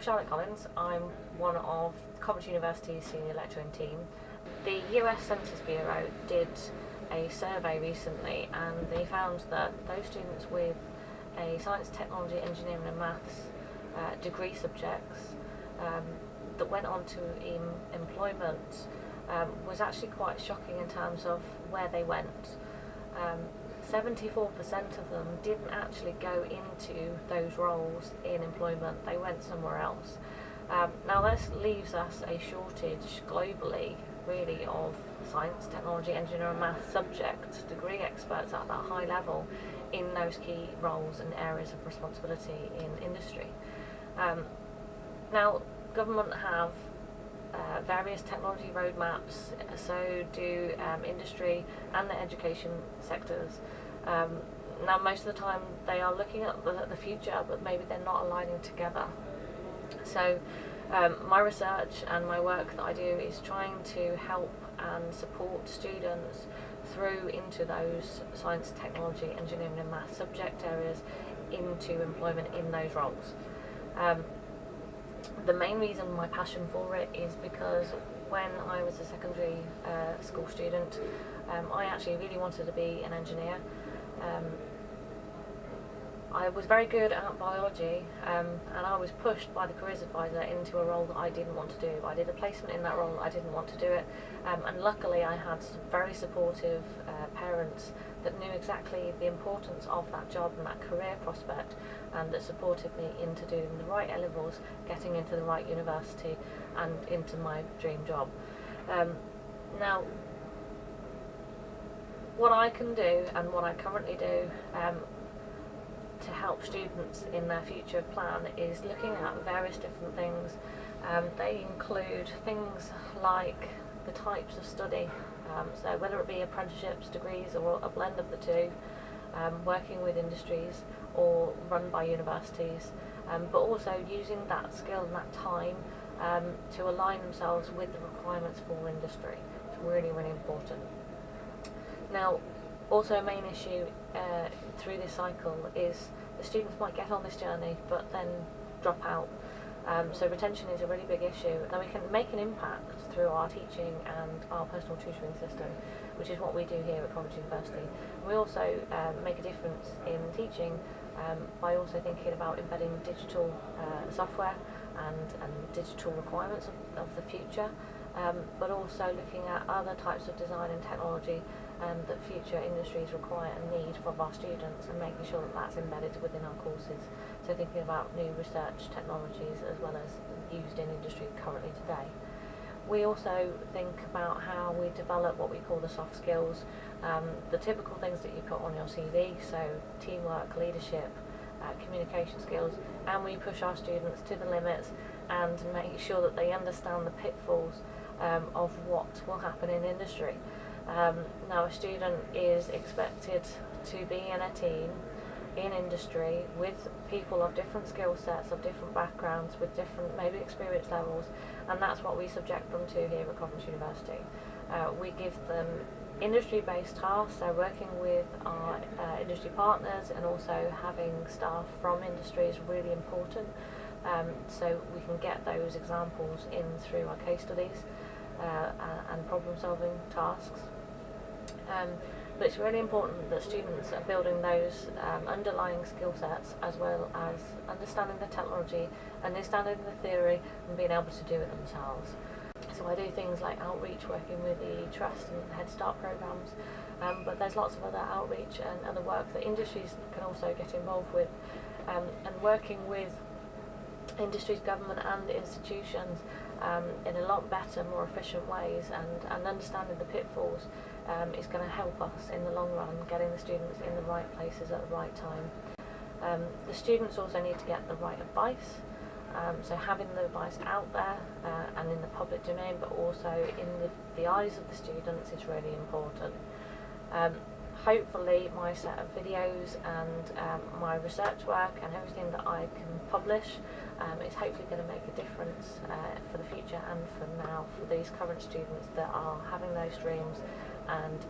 Charlotte Collins. I'm one of Coventry University's senior lecturing team. The US Census Bureau did a survey recently and they found that those students with a science, technology, engineering and maths degree subjects that went on to employment was actually quite shocking in terms of where they went. 74% of them didn't actually go into those roles in employment, they went somewhere else. Now this leaves us a shortage globally really of science, technology, engineering and math subject degree experts at that high level in those key roles and areas of responsibility in industry. Now government have various technology roadmaps, so do industry and the education sectors. Now most of the time they are looking at the future, but maybe they're not aligning together. So my research and my work that I do is trying to help and support students through into those science, technology, engineering and math subject areas into employment in those roles. The main reason, my passion for it, is because when I was a secondary school student, I actually really wanted to be an engineer. I was very good at biology and I was pushed by the careers advisor into a role that I didn't want to do. I did a placement in that role, I didn't want to do it, and luckily I had some very supportive parents that knew exactly the importance of that job and that career prospect, and that supported me into doing the right A-levels, getting into the right university and into my dream job. Now what I can do and what I currently do to help students in their future plan is looking at various different things. They include things like the types of study, so whether it be apprenticeships, degrees or a blend of the two, working with industries or run by universities, but also using that skill and that time to align themselves with the requirements for industry. It's really, really important. Now, also a main issue through this cycle is the students might get on this journey but then drop out. So retention is a really big issue. Now we can make an impact through our teaching and our personal tutoring system, which is what we do here at Coventry University. We also make a difference in teaching by also thinking about embedding digital software and digital requirements of the future, but also looking at other types of design and technology that future industries require and need from our students, and making sure that that's embedded within our courses. So thinking about new research technologies as well as used in industry currently today. We also think about how we develop what we call the soft skills, the typical things that you put on your CV, so teamwork, leadership, communication skills, and we push our students to the limits and make sure that they understand the pitfalls of what will happen in industry. Now a student is expected to be in a team in industry with people of different skill sets, of different backgrounds, with different maybe experience levels, and that's what we subject them to here at Coventry University. We give them industry-based tasks, so working with our industry partners and also having staff from industry is really important, so we can get those examples in through our case studies and problem-solving tasks. But it's really important that students are building those underlying skill sets as well as understanding the technology, understanding the theory and being able to do it themselves. So I do things like outreach, working with the Trust and Head Start programs, but there's lots of other outreach and other work that industries can also get involved with, and working with industries, government and institutions in a lot better, more efficient ways, and understanding the pitfalls is going to help us in the long run, getting the students in the right places at the right time. The students also need to get the right advice, so having the advice out there and in the public domain, but also in the eyes of the students is really important. Hopefully my set of videos and my research work and everything that I can publish is hopefully going to make a difference for the future and for now, for these current students that are having those dreams, and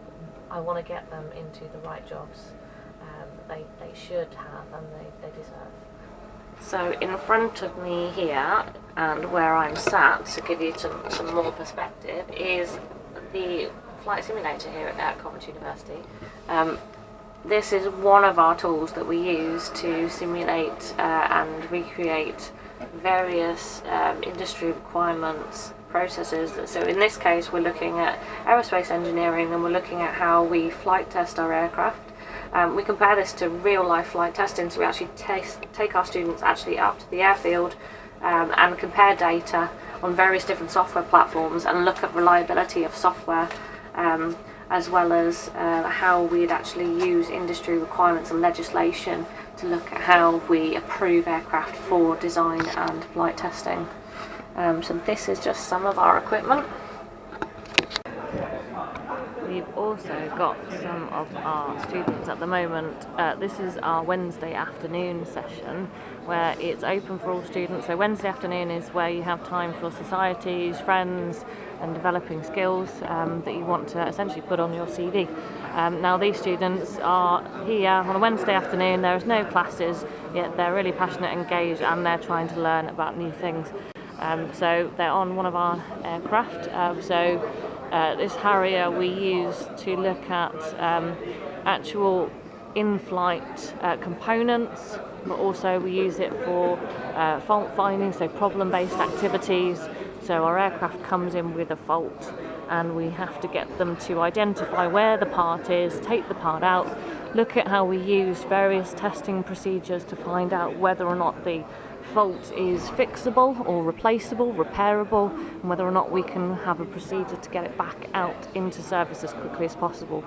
I want to get them into the right jobs they should have and they deserve. So in front of me here, and where I'm sat, to give you some more perspective, is the flight simulator here at Coventry University. This is one of our tools that we use to simulate and recreate various industry requirements, processes. So in this case we're looking at aerospace engineering, and we're looking at how we flight test our aircraft. We compare this to real life flight testing, so we actually take our students actually up to the airfield and compare data on various different software platforms and look at reliability of software, as well as how we'd actually use industry requirements and legislation to look at how we approve aircraft for design and flight testing. So this is just some of our equipment. We've also got some of our students at the moment. This is our Wednesday afternoon session where it's open for all students. So Wednesday afternoon is where you have time for societies, friends, and developing skills that you want to essentially put on your CV. Now these students are here on a Wednesday afternoon. There is no classes, yet they're really passionate, engaged, and they're trying to learn about new things. So they're on one of our aircraft. This Harrier we use to look at actual in-flight components, but also we use it for fault finding, so problem-based activities. So our aircraft comes in with a fault and we have to get them to identify where the part is, take the part out, look at how we use various testing procedures to find out whether or not the fault is fixable or replaceable, repairable, and whether or not we can have a procedure to get it back out into service as quickly as possible.